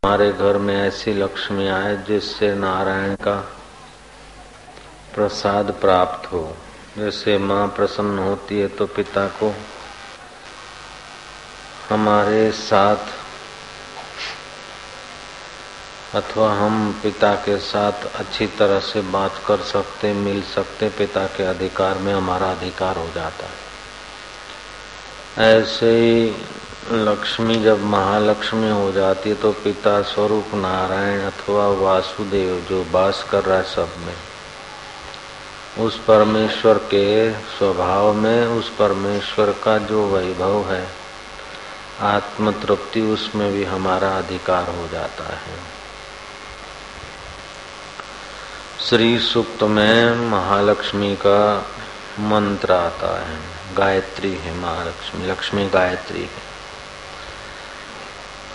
हमारे घर में ऐसी लक्ष्मी आए जिससे नारायण का प्रसाद प्राप्त हो। जैसे माँ प्रसन्न होती है तो पिता को हमारे साथ अथवा हम पिता के साथ अच्छी तरह से बात कर सकते, मिल सकते, पिता के अधिकार में हमारा अधिकार हो जाता है। ऐसे ही लक्ष्मी जब महालक्ष्मी हो जाती है तो पिता स्वरूप नारायण अथवा वासुदेव जो वास कर रहा है सब में, उस परमेश्वर के स्वभाव में, उस परमेश्वर का जो वैभव है, आत्म तृप्ति, उसमें भी हमारा अधिकार हो जाता है। श्री सूक्त में महालक्ष्मी का मंत्र आता है, गायत्री है महालक्ष्मी, लक्ष्मी गायत्री है।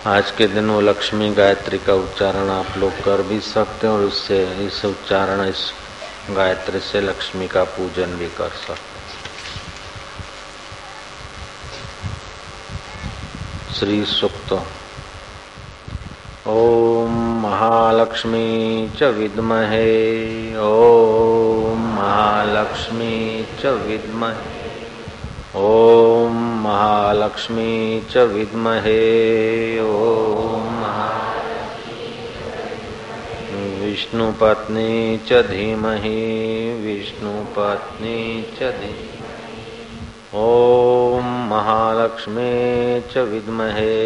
आज के दिन वो लक्ष्मी गायत्री का उच्चारण आप लोग कर भी सकते हैं और उससे इस उच्चारण, इस गायत्री से लक्ष्मी का पूजन भी कर सकते हैं। श्री सूक्त। ओम महालक्ष्मी च विद्महे, ओम महालक्ष्मी च विद्महे, ओम महालक्ष्मी च विद्महे, ओम विष्णुपत्नी च धीमहि, विष्णुपत्नी च धीमहि, ओम महालक्ष्मी च विद्महे,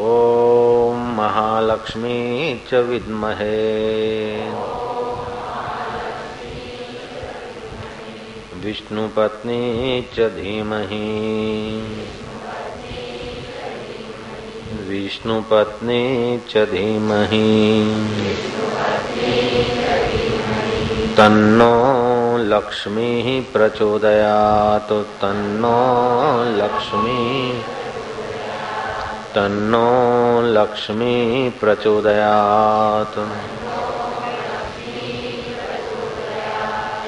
ओम महालक्ष्मी च विद्महे, विष्णुपत्नी च धीमहि, विष्णुपत्नी च धीमहि, तन्नो लक्ष्मी प्रचोदयात्, तन्नो लक्ष्मी, तन्नो लक्ष्मी प्रचोदयात्।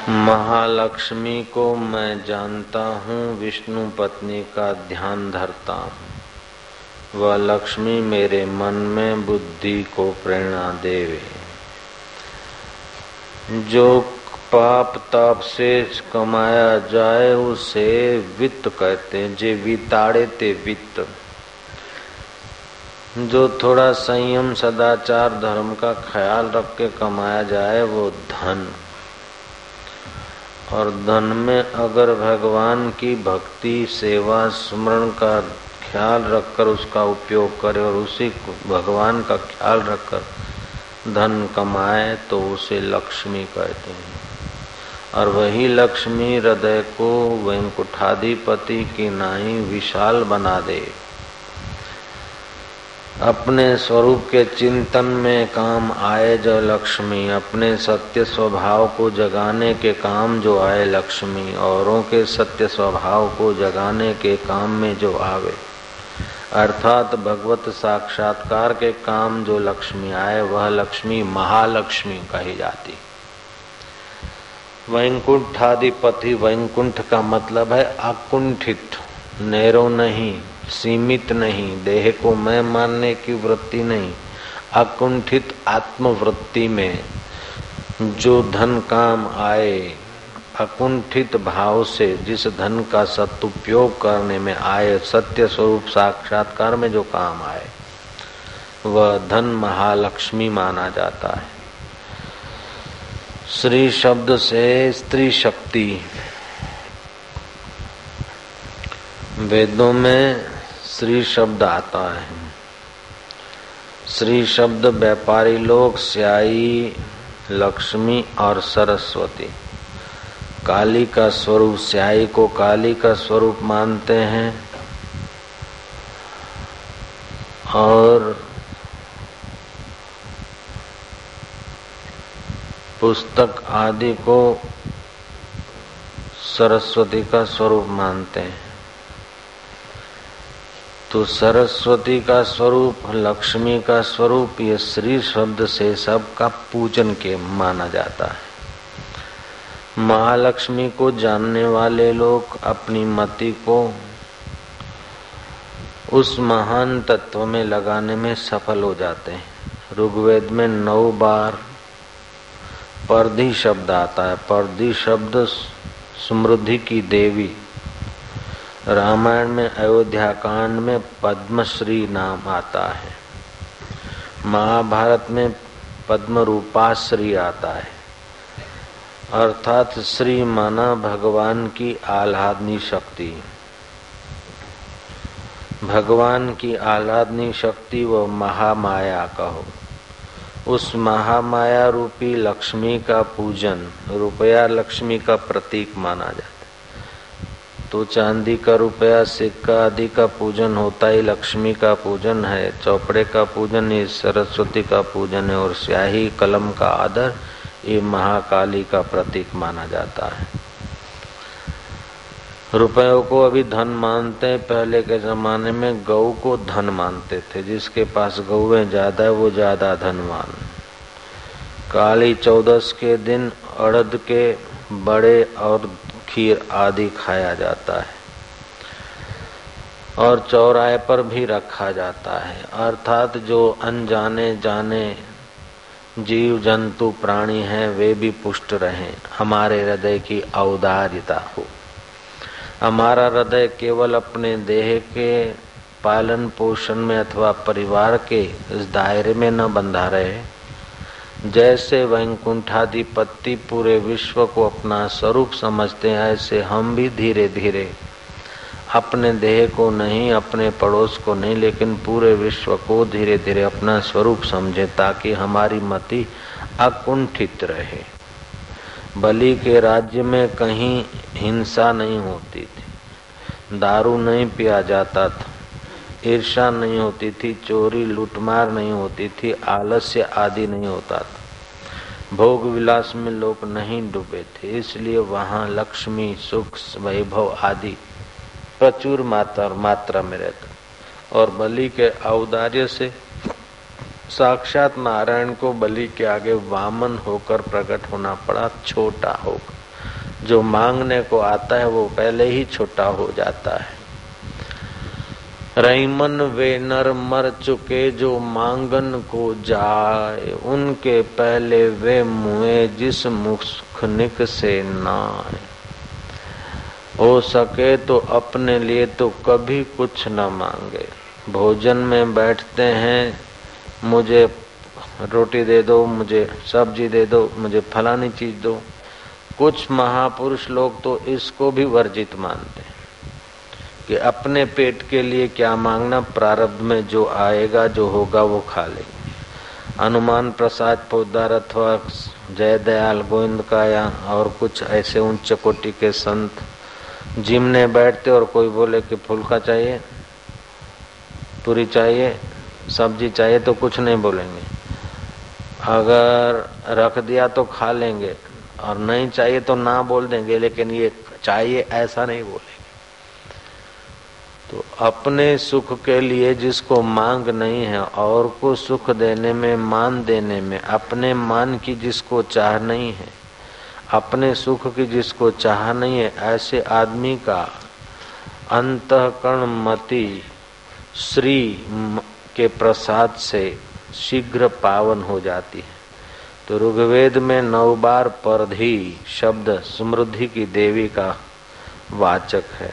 महालक्ष्मी को मैं जानता हूँ, विष्णु पत्नी का ध्यान धरता हूँ। वह लक्ष्मी मेरे मन में बुद्धि को प्रेरणा देवे। जो पाप ताप से कमाया जाए उसे वित्त कहते हैं, जे विताड़े ते वित्त। जो थोड़ा संयम सदाचार धर्म का ख्याल रख के कमाया जाए वो धन। और धन में अगर भगवान की भक्ति, सेवा, स्मरण का ख्याल रखकर उसका उपयोग करे और उसी भगवान का ख्याल रखकर धन कमाए तो उसे लक्ष्मी कहते हैं। और वही लक्ष्मी हृदय को वैकुंठाधिपति की नाई विशाल बना दे। अपने स्वरूप के चिंतन में काम आए जो लक्ष्मी, अपने सत्य स्वभाव को जगाने के काम जो आए लक्ष्मी, औरों के सत्य स्वभाव को जगाने के काम में जो आवे, अर्थात भगवत साक्षात्कार के काम जो लक्ष्मी आए, वह लक्ष्मी महालक्ष्मी कही जाती। वैकुंठाधिपति, वैकुंठ का मतलब है अकुंठित, नैरो नहीं, सीमित नहीं, देह को मैं मानने की वृत्ति नहीं, अकुंठित आत्मवृत्ति में जो धन काम आए, अकुंठित भाव से जिस धन का सदुपयोग करने में आए, सत्य स्वरूप साक्षात्कार में जो काम आए, वह धन महालक्ष्मी माना जाता है। श्री शब्द से स्त्री शक्ति। वेदों में श्री शब्द आता है। श्री शब्द व्यापारी लोग स्याई, लक्ष्मी और सरस्वती, काली का स्वरूप, स्याई को काली का स्वरूप मानते हैं और पुस्तक आदि को सरस्वती का स्वरूप मानते हैं। तो सरस्वती का स्वरूप, लक्ष्मी का स्वरूप, ये श्री शब्द से सबका पूजन के माना जाता है। महालक्ष्मी को जानने वाले लोग अपनी मति को उस महान तत्व में लगाने में सफल हो जाते हैं। ऋग्वेद में 9 बार परधि शब्द आता है। परधि शब्द समृद्धि की देवी। रामायण में अयोध्या कांड में पद्मश्री नाम आता है। महाभारत में पद्म रूपाश्री आता है, अर्थात श्री माना भगवान की आह्लादनी शक्ति। भगवान की आह्लादनी शक्ति व महामाया कहो। उस महामाया रूपी लक्ष्मी का पूजन, रुपया लक्ष्मी का प्रतीक माना जाता है। तो चांदी का रुपया, सिक्का आदि का पूजन होता ही लक्ष्मी का पूजन है। चौपड़े का पूजन ये सरस्वती का पूजन है और स्याही कलम का आदर ये महाकाली का प्रतीक माना जाता है। रुपयों को अभी धन मानते हैं। पहले के जमाने में गऊ को धन मानते थे। जिसके पास गौएं ज्यादा है वो ज्यादा धनवान। काली चौदस के दिन अड़द के बड़े और खीर आदि खाया जाता है और चौराहे पर भी रखा जाता है। अर्थात जो अनजाने जाने जीव जंतु प्राणी हैं वे भी पुष्ट रहें, हमारे हृदय की औदार्यता हो। हमारा हृदय केवल अपने देह के पालन पोषण में अथवा परिवार के इस दायरे में न बंधा रहे। जैसे वैकुंठाधिपति पूरे विश्व को अपना स्वरूप समझते हैं, ऐसे हम भी धीरे धीरे अपने देह को नहीं, अपने पड़ोस को नहीं, लेकिन पूरे विश्व को धीरे धीरे अपना स्वरूप समझे, ताकि हमारी मति अकुंठित रहे। बलि के राज्य में कहीं हिंसा नहीं होती थी, दारू नहीं पिया जाता था, ईर्ष्या नहीं होती थी, चोरी लूटमार नहीं होती थी, आलस्य आदि नहीं होता था, भोग विलास में लोग नहीं डूबे थे। इसलिए वहाँ लक्ष्मी, सुख, वैभव आदि प्रचुर मात्रा में रहता। और बलि के औदार्य से साक्षात नारायण को बलि के आगे वामन होकर प्रकट होना पड़ा, छोटा होकर। जो मांगने को आता है वो पहले ही छोटा हो जाता है। रईमन वे नर मर चुके जो मांगन को जाए, उनके पहले वे मुए जिस मुखनिक से नाए। हो सके तो अपने लिए तो कभी कुछ न मांगे। भोजन में बैठते हैं, मुझे रोटी दे दो, मुझे सब्जी दे दो, मुझे फलानी चीज दो। कुछ महापुरुष लोग तो इसको भी वर्जित मानते हैं कि अपने पेट के लिए क्या मांगना, प्रारब्ध में जो आएगा जो होगा वो खा लेंगे। हनुमान प्रसाद पोद्दार अथवा जय दयाल गोविंद का या और कुछ ऐसे उच्च कोटि के संत जिमने बैठते और कोई बोले कि फुल्का चाहिए, पूरी चाहिए, सब्जी चाहिए तो कुछ नहीं बोलेंगे। अगर रख दिया तो खा लेंगे और नहीं चाहिए तो ना बोल देंगे, लेकिन ये चाहिए ऐसा नहीं बोलेंगे। तो अपने सुख के लिए जिसको मांग नहीं है, और को सुख देने में, मान देने में, अपने मान की जिसको चाह नहीं है, अपने सुख की जिसको चाह नहीं है, ऐसे आदमी का अंतःकरण मति श्री के प्रसाद से शीघ्र पावन हो जाती है। तो ऋग्वेद में 9 बार परधि शब्द समृद्धि की देवी का वाचक है।